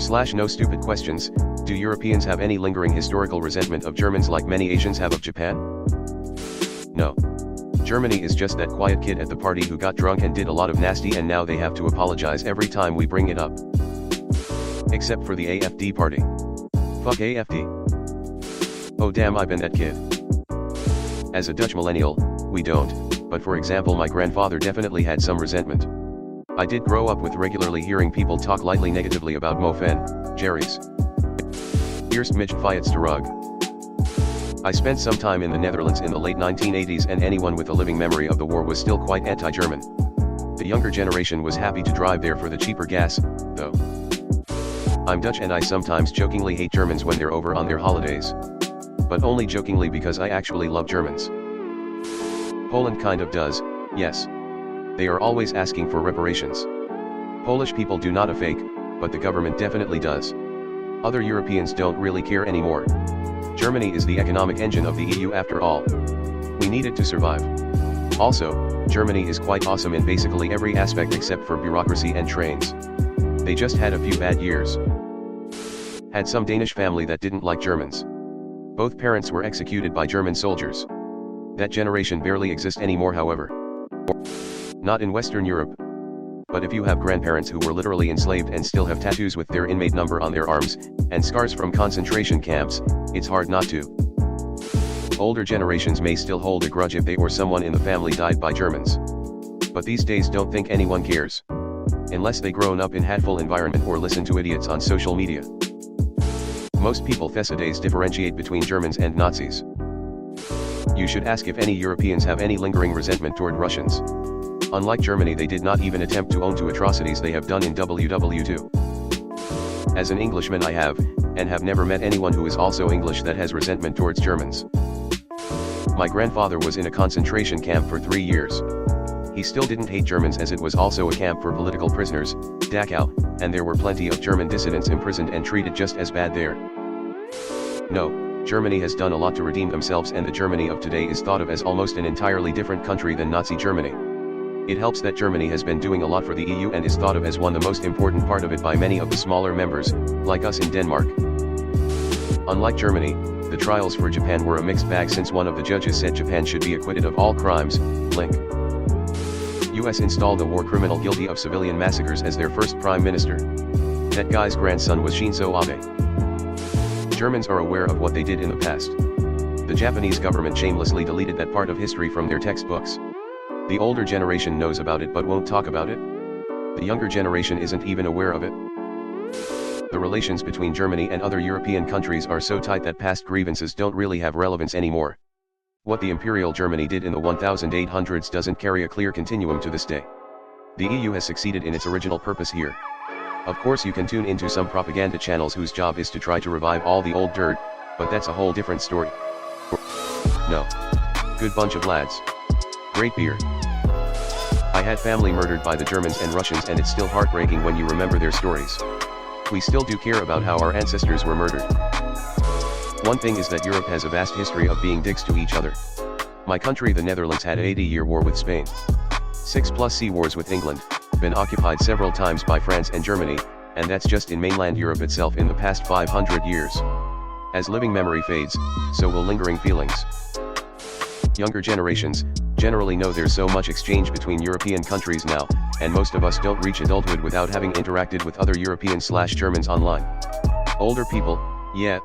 r/NoStupidQuestions, do Europeans have any lingering historical resentment of Germans like many Asians have of Japan? No. Germany is just that quiet kid at the party who got drunk and did a lot of nasty and now they have to apologize every time we bring it up. Except for the AFD party. Fuck AFD. Oh damn, I've been that kid. As a Dutch millennial, we don't, but for example my grandfather definitely had some resentment. I did grow up with regularly hearing people talk lightly negatively about Mofen, Jerry's. Eerst mich fiets de rug. I spent some time in the Netherlands in the late 1980s and anyone with a living memory of the war was still quite anti-German. The younger generation was happy to drive there for the cheaper gas, though. I'm Dutch and I sometimes jokingly hate Germans when they're over on their holidays. But only jokingly because I actually love Germans. Poland kind of does, yes. They are always asking for reparations. Polish people do not a fake, but the government definitely does. Other Europeans don't really care anymore. Germany is the economic engine of the EU after all. We need it to survive. Also, Germany is quite awesome in basically every aspect except for bureaucracy and trains. They just had a few bad years. Had some Danish family that didn't like Germans. Both parents were executed by German soldiers. That generation barely exists anymore, however. Not in Western Europe. But if you have grandparents who were literally enslaved and still have tattoos with their inmate number on their arms, and scars from concentration camps, it's hard not to. Older generations may still hold a grudge if they or someone in the family died by Germans. But these days don't think anyone cares. Unless they grown up in hateful environment or listen to idiots on social media. Most people these differentiate between Germans and Nazis. You should ask if any Europeans have any lingering resentment toward Russians. Unlike Germany, they did not even attempt to own to atrocities they have done in WW2. As an Englishman I have, and have never met anyone who is also English that has resentment towards Germans. My grandfather was in a concentration camp for 3 years. He still didn't hate Germans as it was also a camp for political prisoners, Dachau, and there were plenty of German dissidents imprisoned and treated just as bad there. No, Germany has done a lot to redeem themselves and the Germany of today is thought of as almost an entirely different country than Nazi Germany. It helps that Germany has been doing a lot for the EU and is thought of as one the most important part of it by many of the smaller members, like us in Denmark. Unlike Germany, the trials for Japan were a mixed bag since one of the judges said Japan should be acquitted of all crimes, link. US installed a war criminal guilty of civilian massacres as their first prime minister. That guy's grandson was Shinzo Abe. Germans are aware of what they did in the past. The Japanese government shamelessly deleted that part of history from their textbooks. The older generation knows about it but won't talk about it. The younger generation isn't even aware of it. The relations between Germany and other European countries are so tight that past grievances don't really have relevance anymore. What the Imperial Germany did in the 1800s doesn't carry a clear continuum to this day. The EU has succeeded in its original purpose here. Of course you can tune into some propaganda channels whose job is to try to revive all the old dirt, but that's a whole different story. No. Good bunch of lads. Great beer. I had family murdered by the Germans and Russians and it's still heartbreaking when you remember their stories. We still do care about how our ancestors were murdered. One thing is that Europe has a vast history of being dicks to each other. My country, the Netherlands, had an 80-year war with Spain. 6+ sea wars with England, been occupied several times by France and Germany, and that's just in mainland Europe itself in the past 500 years. As living memory fades, so will lingering feelings. Younger generations generally know there's so much exchange between European countries now, and most of us don't reach adulthood without having interacted with other European/Germans online. Older people, yeah.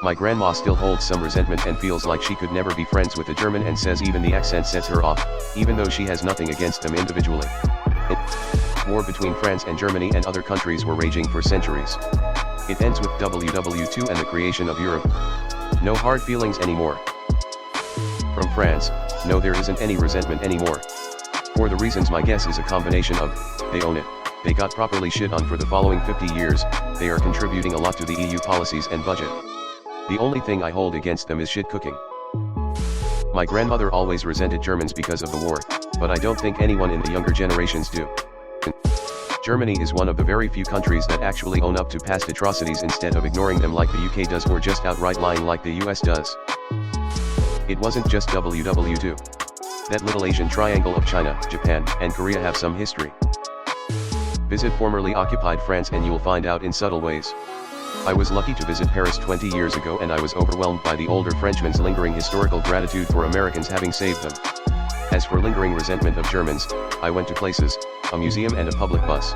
My grandma still holds some resentment and feels like she could never be friends with a German and says even the accent sets her off, even though she has nothing against them individually. War between France and Germany and other countries were raging for centuries. It ends with WW2 and the creation of Europe. No hard feelings anymore. From France, no, there isn't any resentment anymore. For the reasons my guess is a combination of, they own it, they got properly shit on for the following 50 years, they are contributing a lot to the EU policies and budget. The only thing I hold against them is shit cooking. My grandmother always resented Germans because of the war, but I don't think anyone in the younger generations do. Germany is one of the very few countries that actually own up to past atrocities instead of ignoring them like the UK does or just outright lying like the US does. It wasn't just WW2. That little Asian triangle of China, Japan, and Korea have some history. Visit formerly occupied France and you'll find out in subtle ways. I was lucky to visit Paris 20 years ago and I was overwhelmed by the older Frenchmen's lingering historical gratitude for Americans having saved them. As for lingering resentment of Germans, I went to places, a museum and a public bus.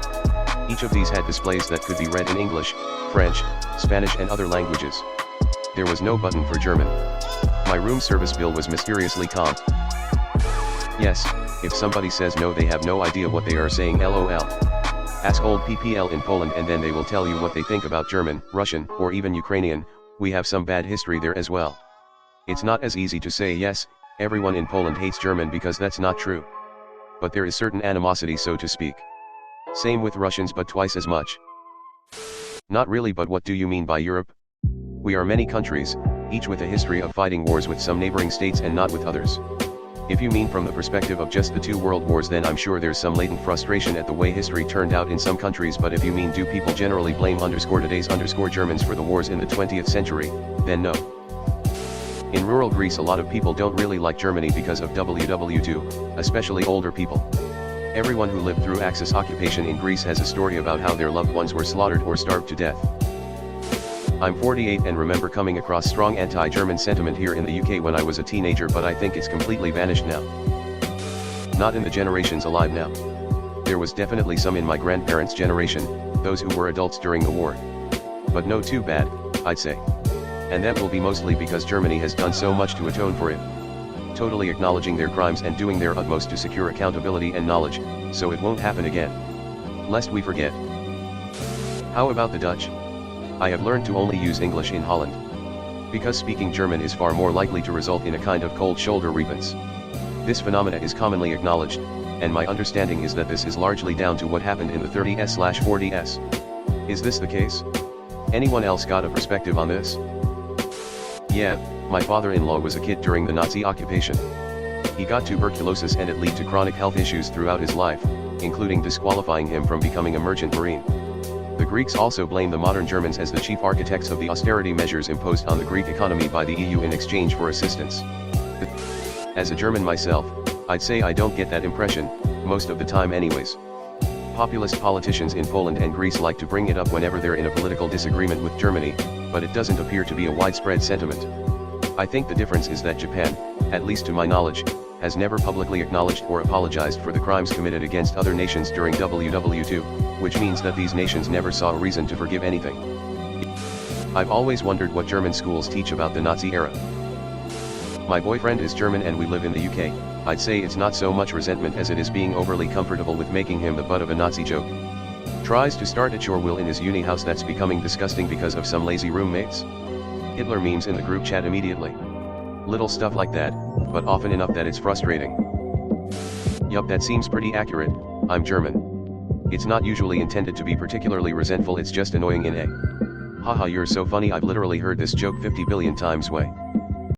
Each of these had displays that could be read in English, French, Spanish and other languages. There was no button for German. My room service bill was mysteriously comped. Yes, if somebody says no they have no idea what they are saying lol. Ask old PPL in Poland and then they will tell you what they think about German, Russian, or even Ukrainian. We have some bad history there as well. It's not as easy to say yes, everyone in Poland hates German because that's not true. But there is certain animosity so to speak. Same with Russians but twice as much. Not really, but what do you mean by Europe? We are many countries, each with a history of fighting wars with some neighboring states and not with others. If you mean from the perspective of just the two world wars then I'm sure there's some latent frustration at the way history turned out in some countries, but if you mean do people generally blame today's Germans for the wars in the 20th century, then no. In rural Greece a lot of people don't really like Germany because of WW2, especially older people. Everyone who lived through Axis occupation in Greece has a story about how their loved ones were slaughtered or starved to death. I'm 48 and remember coming across strong anti-German sentiment here in the UK when I was a teenager, but I think it's completely vanished now. Not in the generations alive now. There was definitely some in my grandparents' generation, those who were adults during the war. But no too bad, I'd say. And that will be mostly because Germany has done so much to atone for it. Totally acknowledging their crimes and doing their utmost to secure accountability and knowledge, so it won't happen again. Lest we forget. How about the Dutch? I have learned to only use English in Holland. Because speaking German is far more likely to result in a kind of cold shoulder grievance. This phenomena is commonly acknowledged, and my understanding is that this is largely down to what happened in the 30s/40s. Is this the case? Anyone else got a perspective on this? Yeah, my father-in-law was a kid during the Nazi occupation. He got tuberculosis and it led to chronic health issues throughout his life, including disqualifying him from becoming a merchant marine. The Greeks also blame the modern Germans as the chief architects of the austerity measures imposed on the Greek economy by the EU in exchange for assistance. As a German myself, I'd say I don't get that impression, most of the time anyways. Populist politicians in Poland and Greece like to bring it up whenever they're in a political disagreement with Germany, but it doesn't appear to be a widespread sentiment. I think the difference is that Japan, at least to my knowledge, has never publicly acknowledged or apologized for the crimes committed against other nations during WW2, which means that these nations never saw a reason to forgive anything. I've always wondered what German schools teach about the Nazi era. My boyfriend is German and we live in the UK. I'd say it's not so much resentment as it is being overly comfortable with making him the butt of a Nazi joke. Tries to start at your will in his uni house that's becoming disgusting because of some lazy roommates. Hitler memes in the group chat immediately. Little stuff like that, but often enough that it's frustrating. Yup, that seems pretty accurate. I'm German. It's not usually intended to be particularly resentful, it's just annoying in a haha you're so funny I've literally heard this joke 50 billion times way.